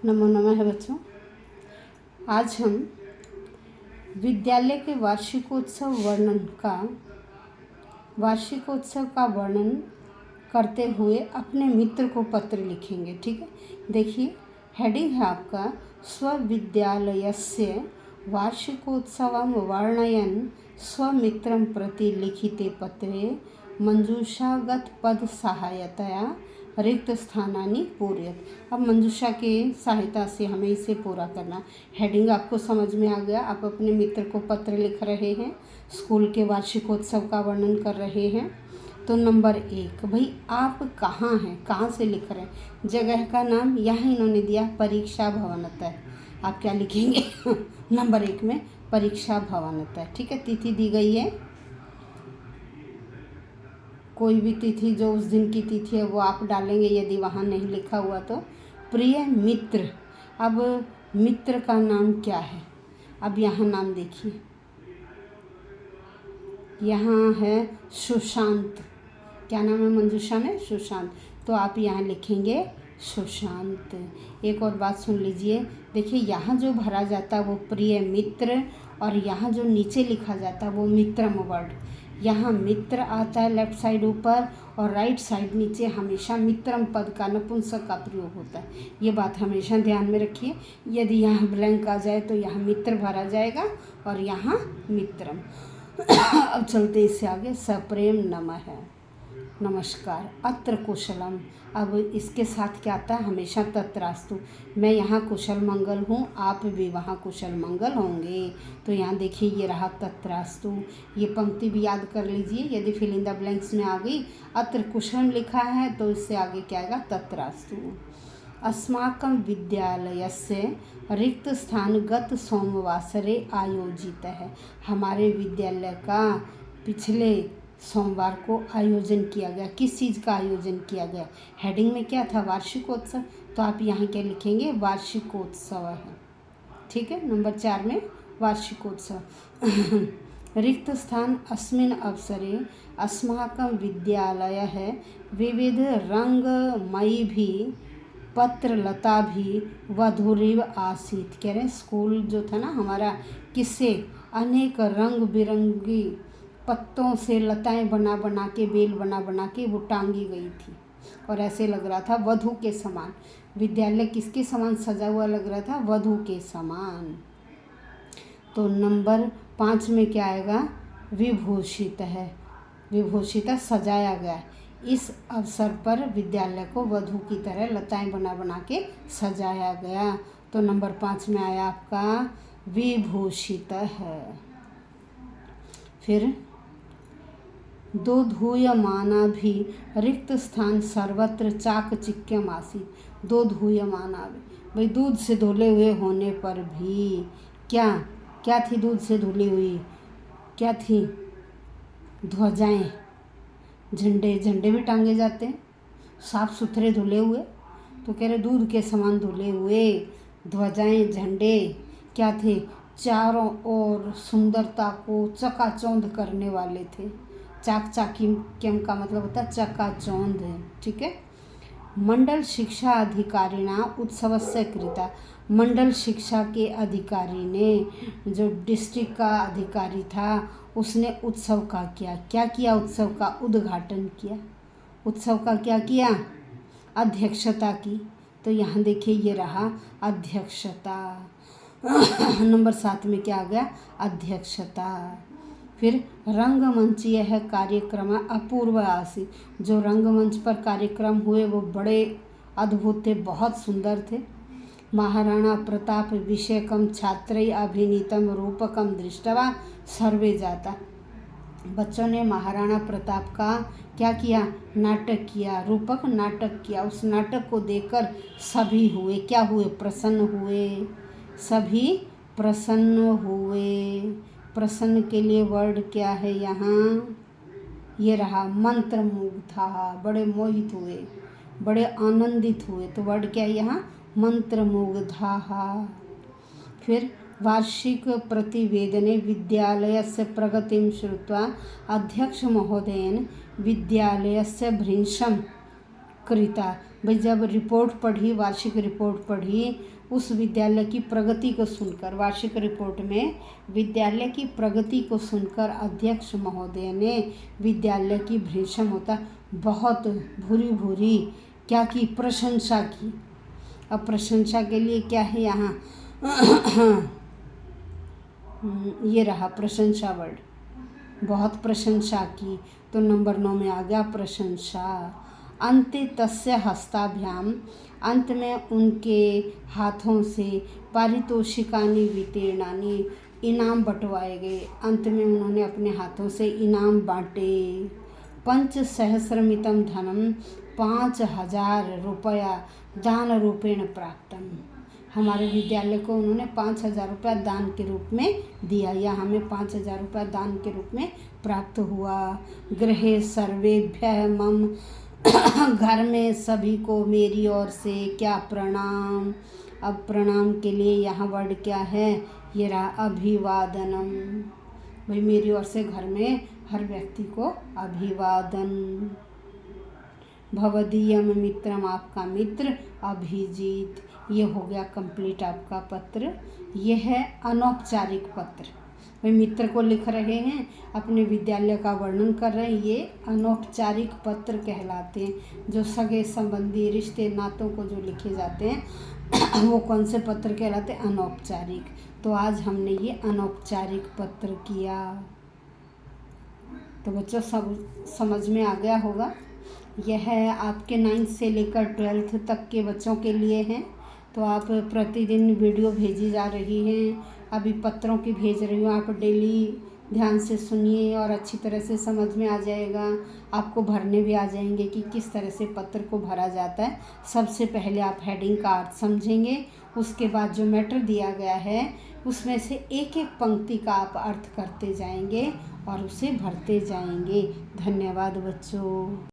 नमो नमः है बच्चों। आज हम विद्यालय के वार्षिकोत्सव का वर्णन करते हुए अपने मित्र को पत्र लिखेंगे। ठीक है, देखिए हेडिंग है आपका स्वविद्यालयस्य वार्षिकोत्सवं वर्णयन् स्वमित्रं प्रति लिखिते पत्रे मंजूषागत पद सहायतया रिक्त स्थानानि पूरयत। अब मंजूषा के सहायता से हमें इसे पूरा करना। हेडिंग आपको समझ में आ गया। आप अपने मित्र को पत्र लिख रहे हैं, स्कूल के वार्षिकोत्सव का वर्णन कर रहे हैं। तो नंबर 1, भाई आप कहाँ हैं, कहाँ से लिख रहे हैं। जगह का नाम यहाँ इन्होंने दिया परीक्षा भवनतः। आप क्या लिखेंगे नंबर 1 में परीक्षा भवनतः। ठीक है, तिथि दी गई है, कोई भी तिथि जो उस दिन की तिथि है वो आप डालेंगे यदि वहाँ नहीं लिखा हुआ तो। प्रिय मित्र, अब मित्र का नाम क्या है। अब यहाँ नाम देखिए, यहाँ है सुशांत। क्या नाम है मंजूषा में? सुशांत। तो आप यहाँ लिखेंगे सुशांत। एक और बात सुन लीजिए, देखिए यहाँ जो भरा जाता है वो प्रिय मित्र, और यहाँ जो नीचे लिखा जाता है वो मित्रम वर्ड। यहाँ मित्र आता है लेफ्ट साइड ऊपर, और राइट साइड नीचे हमेशा मित्रम पद का नपुंसक का प्रयोग होता है। ये बात हमेशा ध्यान में रखिए। यदि यहाँ ब्लैंक आ जाए तो यहाँ मित्र भरा जाएगा और यहाँ मित्रम। अब चलते इससे आगे। सप्रेम नमः, नमस्कार। अत्र कुशलम, अब इसके साथ क्या आता है? हमेशा तत्रास्तु। मैं यहाँ कुशल मंगल हूँ, आप भी वहाँ कुशल मंगल होंगे। तो यहाँ देखिए ये रहा तत्रास्तु। ये पंक्ति भी याद कर लीजिए। यदि फिल इन द ब्लैंक्स में आ गई अत्र कुशलम लिखा है तो इससे आगे क्या आएगा? तत्रास्तु। अस्माकं विद्यालयस्य रिक्त स्थान गत सोमवासरे आयोजित है। हमारे विद्यालय का पिछले सोमवार को आयोजन किया गया। किस चीज़ का आयोजन किया गया? हेडिंग में क्या था? वार्षिकोत्सव। तो आप यहाँ क्या लिखेंगे? वार्षिकोत्सव है। ठीक है, नंबर 4 में वार्षिकोत्सव। रिक्त स्थान अस्मिन् अवसरे अस्माकं विद्यालयः विविध रंगमयी भी पत्रलता भी वधुरिव आसीत। कह रहे हैं स्कूल जो था ना हमारा, किससे? अनेक रंग बिरंगी पत्तों से लताएं बना बना के, बेल बना बना के वो टांगी गई थी, और ऐसे लग रहा था वधु के समान। विद्यालय किसके समान सजा हुआ लग रहा था? वधु के समान। तो नंबर 5 में क्या आएगा? विभूषित है। विभूषित सजाया गया। इस अवसर पर विद्यालय को वधु की तरह लताएं बना बना के सजाया गया। तो नंबर 5 में आया आपका विभूषित है। फिर दो धूयमाना भी रिक्त स्थान सर्वत्र चाकचिक्यम आसीत। दो धूयमाना भी, भाई दूध से धुले हुए होने पर भी क्या क्या थी? दूध से धुली हुई क्या थी? ध्वजाएं, झंडे भी टांगे जाते हैं, साफ सुथरे धुले हुए। तो कह रहे दूध के समान धुले हुए ध्वजाएं, झंडे क्या थे? चारों ओर सुंदरता को चकाचौंध करने वाले थे। चाक चाकिम का मतलब होता है चकाचौंध। ठीक है। मंडल शिक्षा अधिकारिणा उत्सवस्य कृता। मंडल शिक्षा के अधिकारी ने, जो डिस्ट्रिक्ट का अधिकारी था, उसने उत्सव का क्या किया? उत्सव का उद्घाटन किया। उत्सव का क्या किया? अध्यक्षता की। तो यहाँ देखिए ये रहा अध्यक्षता। नंबर 7 में क्या आ गया? अध्यक्षता। फिर रंगमंचीय कार्यक्रम अपूर्व आसीत। जो रंगमंच पर कार्यक्रम हुए वो बड़े अद्भुत थे, बहुत सुंदर थे। महाराणा प्रताप विषयकम छात्रैः अभिनीतम रूपकम दृष्ट्वा सर्वे जाता। बच्चों ने महाराणा प्रताप का क्या किया? नाटक किया, रूपक नाटक किया। उस नाटक को देखकर सभी हुए, क्या हुए? प्रसन्न हुए। सभी प्रसन्न हुए। प्रसन्न के लिए वर्ड क्या है यहाँ? ये रहा मंत्रमुग्धा। बड़े मोहित हुए, बड़े आनंदित हुए। तो वर्ड क्या है यहाँ? मंत्रमुग्धा। फिर वार्षिक प्रतिवेदने विद्यालयस्य प्रगतिं श्रुत्वा अध्यक्ष महोदयेन विद्यालयस्य भृशं कृता। भाई जब रिपोर्ट पढ़ी, वार्षिक रिपोर्ट पढ़ी, उस विद्यालय की प्रगति को सुनकर, वार्षिक रिपोर्ट में विद्यालय की प्रगति को सुनकर अध्यक्ष महोदय ने विद्यालय की भृशम होता बहुत भूरी भूरी क्या की, प्रशंसा की। अब प्रशंसा के लिए क्या है यहाँ ये रहा प्रशंसा वर्ड, बहुत प्रशंसा की। तो नंबर 9 में आ गया प्रशंसा। अंते तस्य हस्ताभ्याम, अंत में उनके हाथों से पारितोषिकानि वितीर्णानि, इनाम बंटवाए गए। अंत में उन्होंने अपने हाथों से इनाम बांटे। 5,000 धनम, 5,000 रुपया दान रूपेण प्राप्तम, हमारे विद्यालय को उन्होंने 5,000 रुपया दान के रूप में दिया, या हमें 5,000 रुपया दान के रूप में प्राप्त हुआ। गृहे सर्वेभ्यः मम, घर में सभी को मेरी ओर से क्या प्रणाम। अब प्रणाम के लिए यहाँ वर्ड क्या है, ये रहा अभिवादनम। भाई मेरी ओर से घर में हर व्यक्ति को अभिवादन। भवदीयम मित्रम, आपका मित्र अभिजीत। ये हो गया कंप्लीट आपका पत्र। ये है अनौपचारिक पत्र। वे मित्र को लिख रहे हैं, अपने विद्यालय का वर्णन कर रहे हैं, ये अनौपचारिक पत्र कहलाते हैं। जो सगे संबंधी रिश्ते नातों को जो लिखे जाते हैं वो कौन से पत्र कहलाते हैं, अनौपचारिक। तो आज हमने ये अनौपचारिक पत्र किया। तो बच्चों सब समझ में आ गया होगा। यह आपके 9th से लेकर 12th तक के बच्चों के लिए हैं। तो आप प्रतिदिन वीडियो भेजी जा रही हैं, अभी पत्रों की भेज रही हूँ, आप डेली ध्यान से सुनिए और अच्छी तरह से समझ में आ जाएगा। आपको भरने भी आ जाएंगे कि किस तरह से पत्र को भरा जाता है। सबसे पहले आप हेडिंग का अर्थ समझेंगे, उसके बाद जो मैटर दिया गया है उसमें से एक एक पंक्ति का आप अर्थ करते जाएंगे और उसे भरते जाएंगे। धन्यवाद बच्चों।